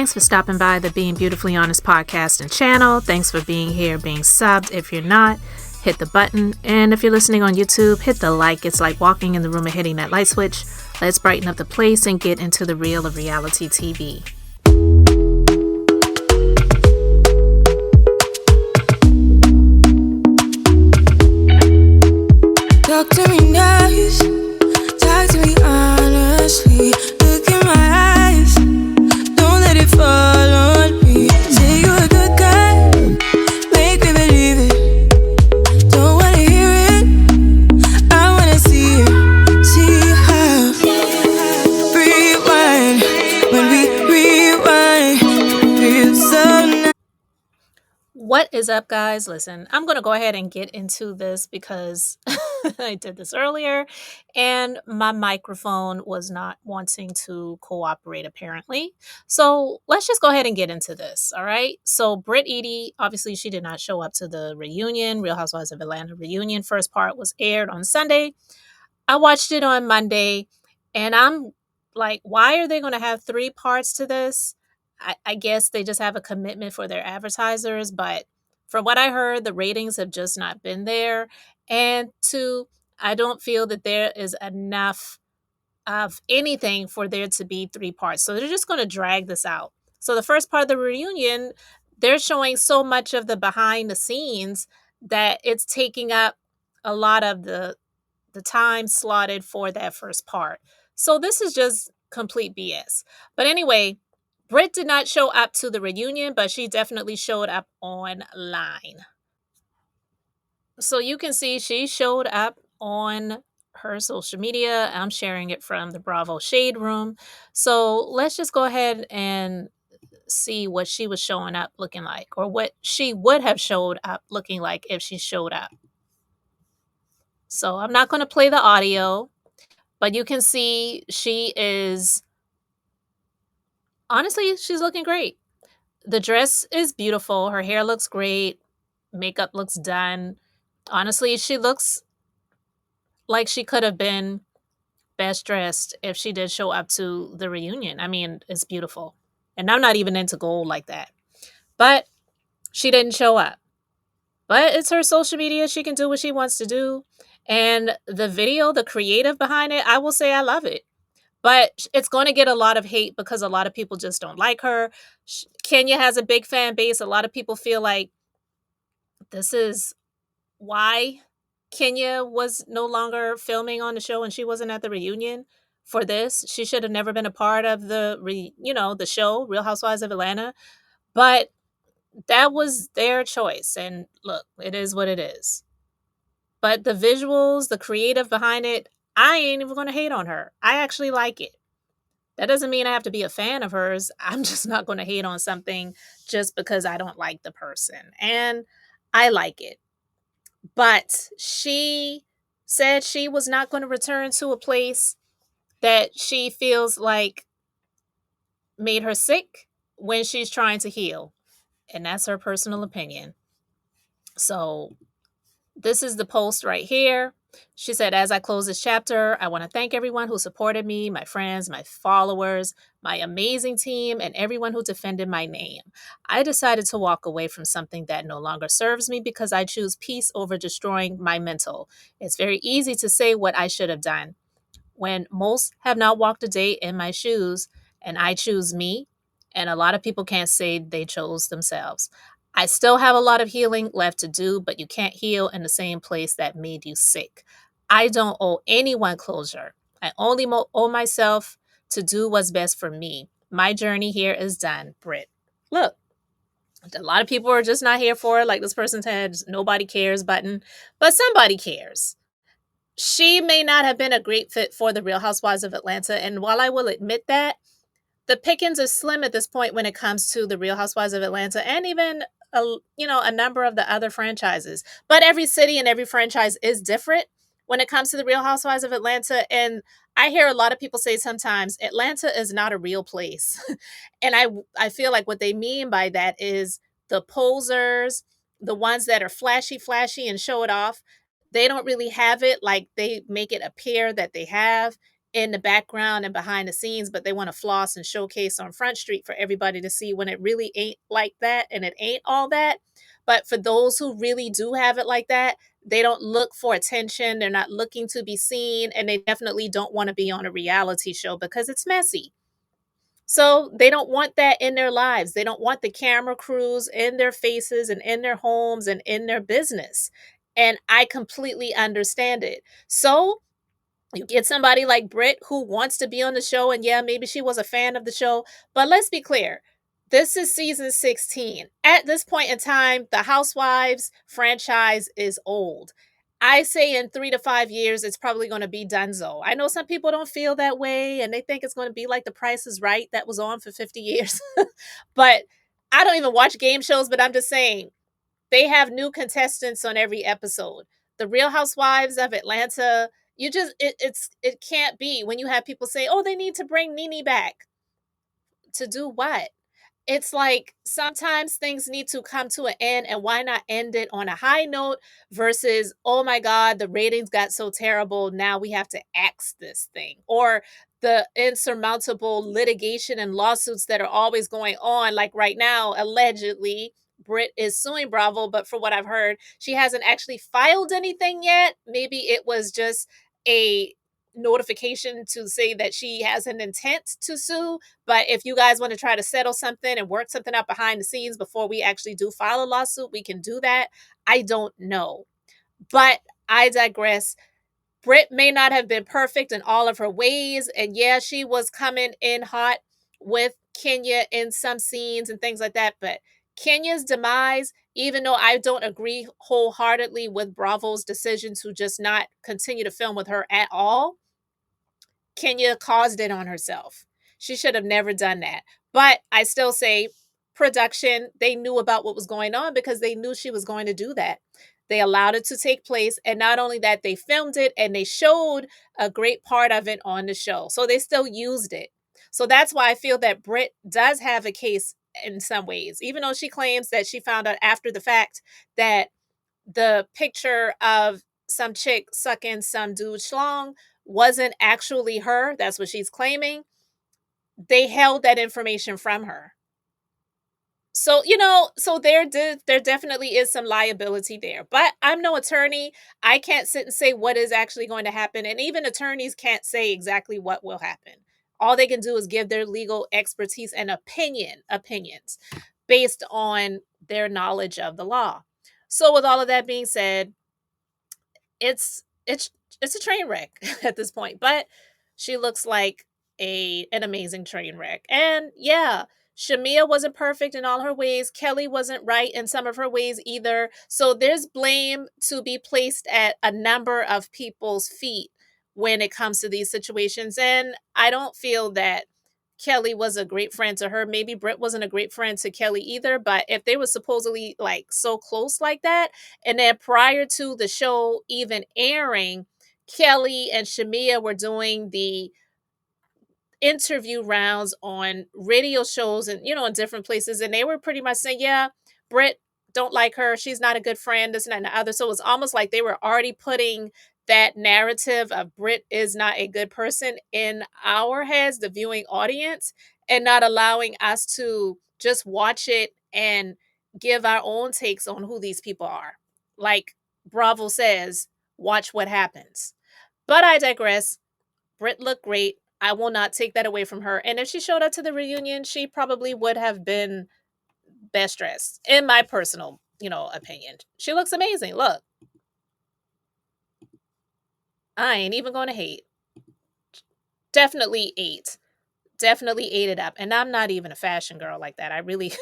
Thanks for stopping by the Being Beautifully Honest podcast and channel. Thanks for being here, being subbed. If you're not, hit the button. And if you're listening on YouTube, hit the like. It's like walking in the room and hitting that light switch. Let's brighten up the place and get into the real of reality TV. Talk to me nice, talk to me honestly. Look in my eyes, don't let it fall on me. Say you're a good guy, make me believe it. Don't wanna hear it, I wanna see it. See how rewind, when we rewind, feels so nice. What is up, guys? Listen, I'm going to go ahead and get into this because I did this earlier and my microphone was not wanting to cooperate, apparently. So let's just go ahead and get into this. All right. So Brit Eady, obviously, she did not show up to the reunion. Real Housewives of Atlanta reunion. First part was aired on Sunday. I watched it on Monday and I'm like, why are they going to have 3 parts to this? I guess they just have a commitment for their advertisers, but from what I heard, the ratings have just not been there. And 2, I don't feel that there is enough of anything for there to be 3 parts. So they're just going to drag this out. So the first part of the reunion, they're showing so much of the behind the scenes that it's taking up a lot of the time slotted for that first part. So this is just complete BS. But anyway, Britt did not show up to the reunion, but she definitely showed up online. So you can see she showed up on her social media. I'm sharing it from the Bravo Shade Room. So let's just go ahead and see what she was showing up looking like, or what she would have showed up looking like if she showed up. So I'm not going to play the audio, but you can see she is, honestly, she's looking great. The dress is beautiful. Her hair looks great. Makeup looks done. Honestly, she looks like she could have been best dressed if she did show up to the reunion. I mean, it's beautiful. And I'm not even into gold like that. But she didn't show up. But it's her social media. She can do what she wants to do. And the video, the creative behind it, I will say I love it. But it's going to get a lot of hate because a lot of people just don't like her. Kenya has a big fan base. A lot of people feel like this is why Kenya was no longer filming on the show and she wasn't at the reunion for this. She should have never been a part of the show, Real Housewives of Atlanta. But that was their choice. And look, it is what it is. But the visuals, the creative behind it, I ain't even going to hate on her. I actually like it. That doesn't mean I have to be a fan of hers. I'm just not going to hate on something just because I don't like the person. And I like it. But she said she was not going to return to a place that she feels like made her sick when she's trying to heal. And that's her personal opinion. So this is the post right here. She said, as I close this chapter, I want to thank everyone who supported me, my friends, my followers, my amazing team, and everyone who defended my name. I decided to walk away from something that no longer serves me because I choose peace over destroying my mental. It's very easy to say what I should have done when most have not walked a day in my shoes, and I choose me, and a lot of people can't say they chose themselves. I still have a lot of healing left to do, but you can't heal in the same place that made you sick. I don't owe anyone closure. I only owe myself to do what's best for me. My journey here is done, Britt. Look, a lot of people are just not here for it. Like this person said, nobody cares button, but somebody cares. She may not have been a great fit for the Real Housewives of Atlanta. And while I will admit that, the pickings are slim at this point when it comes to the Real Housewives of Atlanta and even a number of the other franchises. But every city and every franchise is different when it comes to the Real Housewives of Atlanta. And I hear a lot of people say sometimes Atlanta is not a real place. And I feel like what they mean by that is the posers, the ones that are flashy and show it off. They don't really have it like they make it appear that they have. in the background and behind the scenes, but they want to floss and showcase on Front Street for everybody to see when it really ain't like that and it ain't all that. But for those who really do have it like that, they don't look for attention. They're not looking to be seen, and they definitely don't want to be on a reality show because it's messy. So they don't want that in their lives. They don't want the camera crews in their faces and in their homes and in their business. And I completely understand it. So you get somebody like Brit who wants to be on the show, and yeah, maybe she was a fan of the show, but let's be clear. This is season 16. At this point in time, the Housewives franchise is old. I say in 3 to 5 years, it's probably going to be donezo. I know some people don't feel that way and they think it's going to be like The Price is Right that was on for 50 years. But I don't even watch game shows, but I'm just saying they have new contestants on every episode. The Real Housewives of Atlanta, it can't be when you have people say, "Oh, they need to bring Nene back." To do what? It's like sometimes things need to come to an end, and why not end it on a high note versus, oh my God, the ratings got so terrible. Now we have to axe this thing. Or the insurmountable litigation and lawsuits that are always going on. Like right now, allegedly, Brit is suing Bravo, but for what I've heard, she hasn't actually filed anything yet. Maybe it was just a notification to say that she has an intent to sue, but if you guys want to try to settle something and work something out behind the scenes before we actually do file a lawsuit, we can do that. I don't know. But I digress. Brit may not have been perfect in all of her ways. And yeah, she was coming in hot with Kenya in some scenes and things like that. But Kenya's demise, even though I don't agree wholeheartedly with Bravo's decision to just not continue to film with her at all, Kenya caused it on herself. She should have never done that. But I still say production, they knew about what was going on because they knew she was going to do that. They allowed it to take place. And not only that, they filmed it and they showed a great part of it on the show. So they still used it. So that's why I feel that Brit does have a case in some ways, even though she claims that she found out after the fact that the picture of some chick sucking some dude schlong wasn't actually her. That's what she's claiming. They held that information from her. So, so there definitely is some liability there. But I'm no attorney. I can't sit and say what is actually going to happen. And even attorneys can't say exactly what will happen. All they can do is give their legal expertise and opinions based on their knowledge of the law. So with all of that being said, it's it's it's a train wreck at this point, but she looks like a an amazing train wreck. And yeah, Shamia wasn't perfect in all her ways. Kelly wasn't right in some of her ways either. So there's blame to be placed at a number of people's feet when it comes to these situations. And I don't feel that Kelly was a great friend to her. Maybe Britt wasn't a great friend to Kelly either. But if they were supposedly like so close like that, and then prior to the show even airing, Kelly and Shamia were doing the interview rounds on radio shows and in different places, and they were pretty much saying, yeah, Britt don't like her, she's not a good friend, this and that and the other. So it's almost like they were already putting that narrative of Britt is not a good person in our heads, the viewing audience, and not allowing us to just watch it and give our own takes on who these people are. Like Bravo says, watch what happens. But I digress. Britt looked great. I will not take that away from her. And if she showed up to the reunion, she probably would have been best dressed, in my personal, opinion. She looks amazing. Look, I ain't even going to hate. Definitely ate. Definitely ate it up. And I'm not even a fashion girl like that. I really,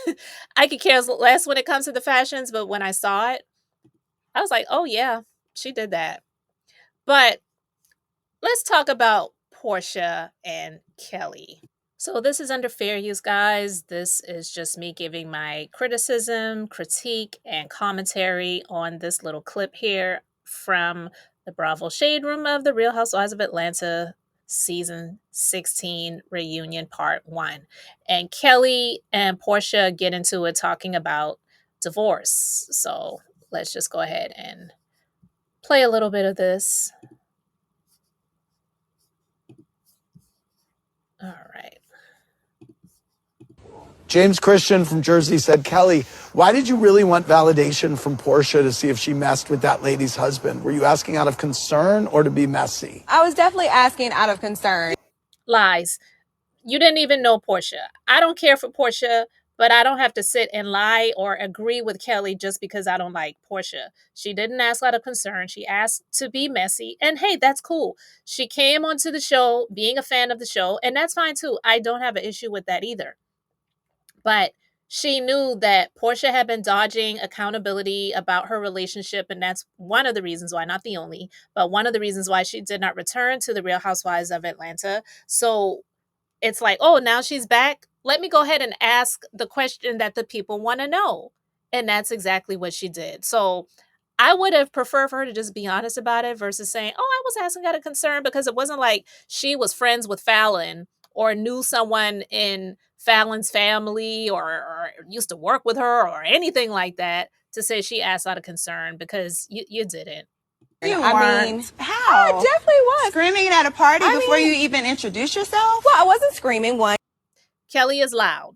I could care less when it comes to the fashions. But when I saw it, I was like, oh, yeah, she did that. But let's talk about Portia and Kelly. So this is under fair use, guys. This is just me giving my criticism, critique, and commentary on this little clip here from the Bravo Shade Room of The Real Housewives of Atlanta season 16 reunion part 1. And Kelly and Portia get into it talking about divorce. So let's just go ahead and play a little bit of this. All right. James Christian from Jersey said, Kelly, why did you really want validation from Porsha to see if she messed with that lady's husband? Were you asking out of concern or to be messy? I was definitely asking out of concern. Lies. You didn't even know Porsha. I don't care for Porsha, but I don't have to sit and lie or agree with Kelly just because I don't like Porsha. She didn't ask out of concern. She asked to be messy. And hey, that's cool. She came onto the show being a fan of the show, and that's fine too. I don't have an issue with that either. But she knew that Portia had been dodging accountability about her relationship, and that's one of the reasons why, not the only, but one of the reasons why she did not return to the Real Housewives of Atlanta. So it's like, oh, now she's back. Let me go ahead and ask the question that the people want to know. And that's exactly what she did. So I would have preferred for her to just be honest about it versus saying, oh, I was asking out of concern, because it wasn't like she was friends with Fallon or knew someone in Fallon's family or used to work with her or anything like that to say she asked out of concern, because you didn't. You weren't. How? I definitely was. Screaming at a party before you even introduced yourself? Well, I wasn't screaming. One. Kelly is loud.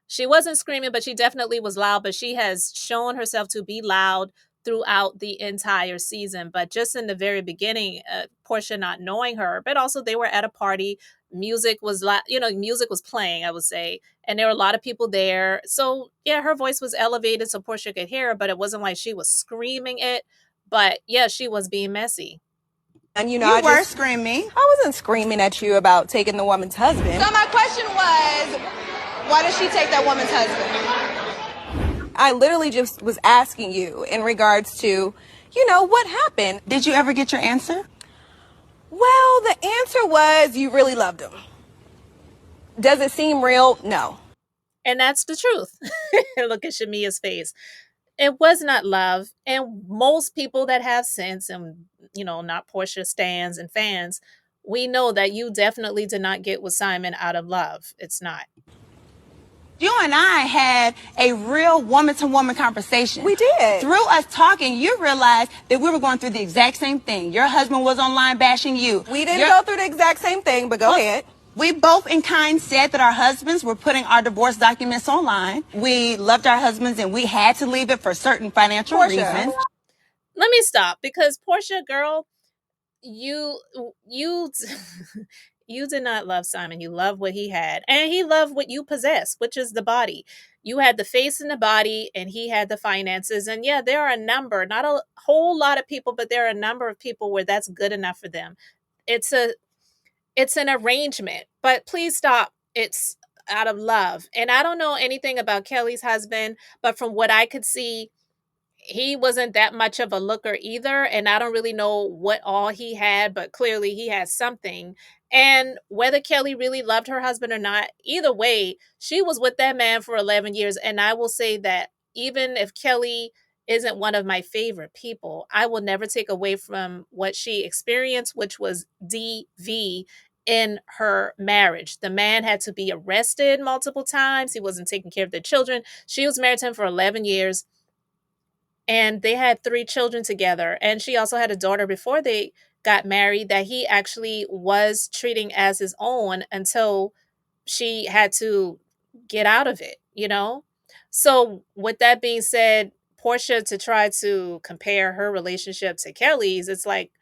She wasn't screaming, but she definitely was loud. But she has shown herself to be loud throughout the entire season. But just in the very beginning, Portia not knowing her, but also they were at a party. Music was music was playing, I would say, and there were a lot of people there. So yeah, her voice was elevated so Portia could hear her, but it wasn't like she was screaming it. But yeah, she was being messy. And you were screaming. I wasn't screaming at you about taking the woman's husband. So my question was, why did she take that woman's husband? I literally just was asking you in regards to, what happened. Did you ever get your answer? Well, the answer was you really loved him. Does it seem real? No. And that's the truth. Look at Shamia's face. It was not love. And most people that have sense and, not Portia stands and fans, we know that you definitely did not get with Simon out of love. It's not. You and I had a real woman-to-woman conversation. We did. Through us talking, you realized that we were going through the exact same thing. Your husband was online bashing you. We didn't go through the exact same thing, but go ahead. We both in kind said that our husbands were putting our divorce documents online. We loved our husbands and we had to leave it for certain financial reasons. Let me stop, because Portia, girl, you you did not love Simon. You loved what he had, and he loved what you possess, which is the body. You had the face and the body, and he had the finances. And yeah, there are a number, not a whole lot of people, but there are a number of people where that's good enough for them. It's an arrangement, but please stop. It's out of love. And I don't know anything about Kelly's husband, but from what I could see, he wasn't that much of a looker either, and I don't really know what all he had, but clearly he had something. And whether Kelly really loved her husband or not, either way, she was with that man for 11 years. And I will say that even if Kelly isn't one of my favorite people, I will never take away from what she experienced, which was DV in her marriage. The man had to be arrested multiple times. He wasn't taking care of the children. She was married to him for 11 years, and they had 3 children together, and she also had a daughter before they got married that he actually was treating as his own until she had to get out of it. So with that being said, Portia, to try to compare her relationship to Kelly's, it's like,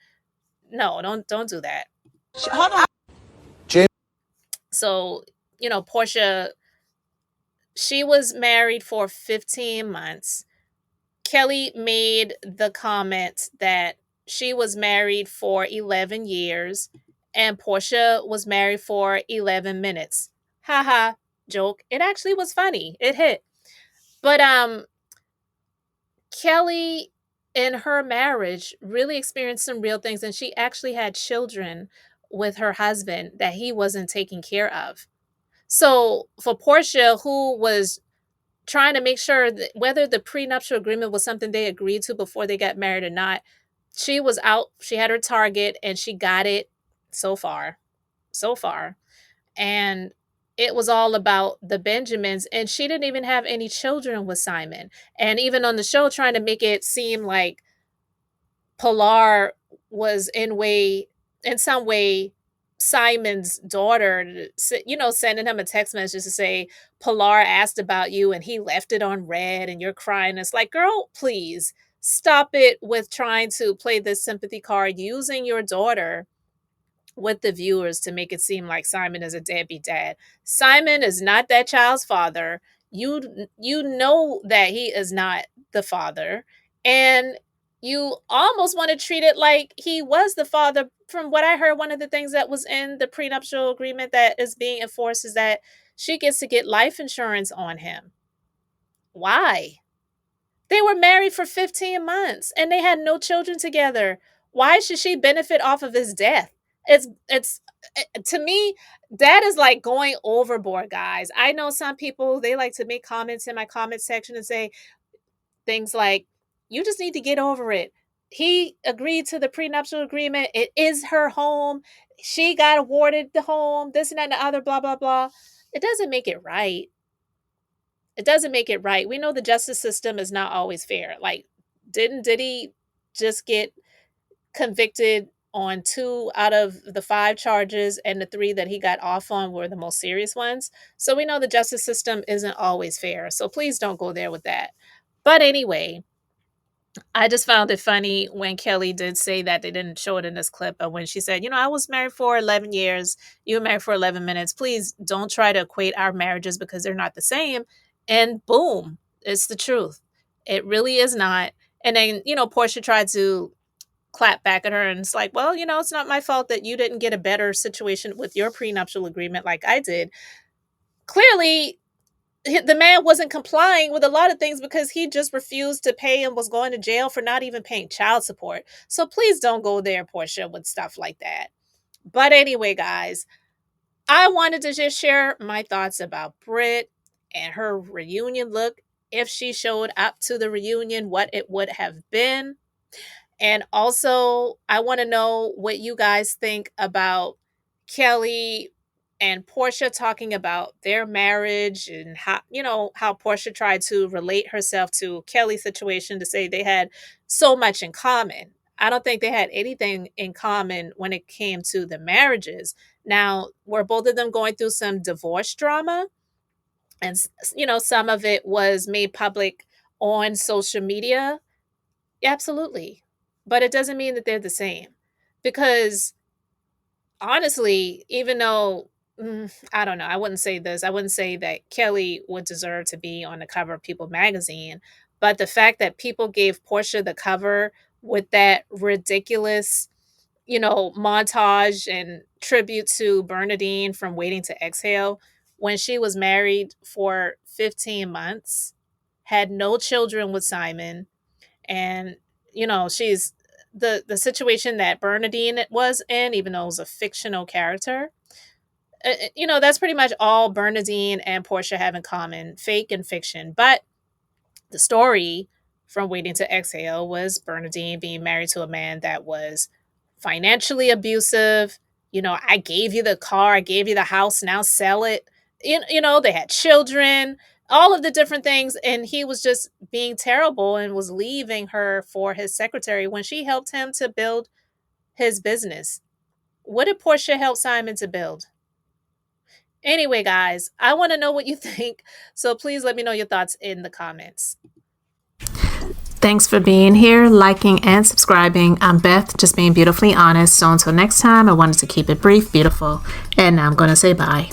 no, don't do that. Hold on. James. So, Portia, she was married for 15 months. Kelly made the comment that she was married for 11 years and Portia was married for 11 minutes. Haha, joke. It actually was funny. It hit. But Kelly in her marriage really experienced some real things, and she actually had children with her husband that he wasn't taking care of. So for Portia, who was trying to make sure that whether the prenuptial agreement was something they agreed to before they got married or not, she was out. She had her target and she got it so far. So far. And it was all about the Benjamins. And she didn't even have any children with Simon. And even on the show, trying to make it seem like Pilar was in some way Simon's daughter, sending him a text message to say, Pilar asked about you and he left it on red and you're crying. It's like, girl, please stop it with trying to play this sympathy card using your daughter with the viewers to make it seem like Simon is a deadbeat dad. Simon is not that child's father. You know that he is not the father, and you almost want to treat it like he was the father. From what I heard, one of the things that was in the prenuptial agreement that is being enforced is that she gets to get life insurance on him. Why? They were married for 15 months and they had no children together. Why should she benefit off of his death? It's to me, that is like going overboard, guys. I know some people, they like to make comments in my comment section and say things like, you just need to get over it. He agreed to the prenuptial agreement. It is her home. She got awarded the home, this and that and the other, blah, blah, blah. It doesn't make it right. It doesn't make it right. We know the justice system is not always fair. Like, didn't Diddy just get convicted on 2 out of the 5 charges, and the 3 that he got off on were the most serious ones? So we know the justice system isn't always fair. So please don't go there with that. But anyway, I just found it funny when Kelly did say that. They didn't show it in this clip, but when she said, I was married for 11 years, you were married for 11 minutes. Please don't try to equate our marriages because they're not the same. And boom, it's the truth. It really is not. And then, Portia tried to clap back at her, and it's like, well, it's not my fault that you didn't get a better situation with your prenuptial agreement like I did. Clearly, the man wasn't complying with a lot of things because he just refused to pay and was going to jail for not even paying child support. So please don't go there, Portia, with stuff like that. But anyway, guys, I wanted to just share my thoughts about Brit and her reunion look. If she showed up to the reunion, what it would have been. And also, I want to know what you guys think about Kelly and Porsha talking about their marriage, and how Porsha tried to relate herself to Kelly's situation to say they had so much in common. I don't think they had anything in common when it came to the marriages. Now, were both of them going through some divorce drama? And some of it was made public on social media. Yeah, absolutely. But it doesn't mean that they're the same. Because honestly, even though, I don't know, I wouldn't say this. I wouldn't say that Kelly would deserve to be on the cover of People magazine. But the fact that people gave Portia the cover with that ridiculous, montage and tribute to Bernadine from Waiting to Exhale, when she was married for 15 months, had no children with Simon, and she's the situation that Bernadine was in, even though it was a fictional character. That's pretty much all Bernadine and Portia have in common, fake and fiction. But the story from Waiting to Exhale was Bernadine being married to a man that was financially abusive. I gave you the car, I gave you the house, now sell it. They had children, all of the different things. And he was just being terrible and was leaving her for his secretary when she helped him to build his business. What did Portia help Simon to build? Anyway, guys, I want to know what you think. So please let me know your thoughts in the comments. Thanks for being here, liking, and subscribing. I'm Beth, just being beautifully honest. So until next time, I wanted to keep it brief, beautiful, and now I'm going to say bye.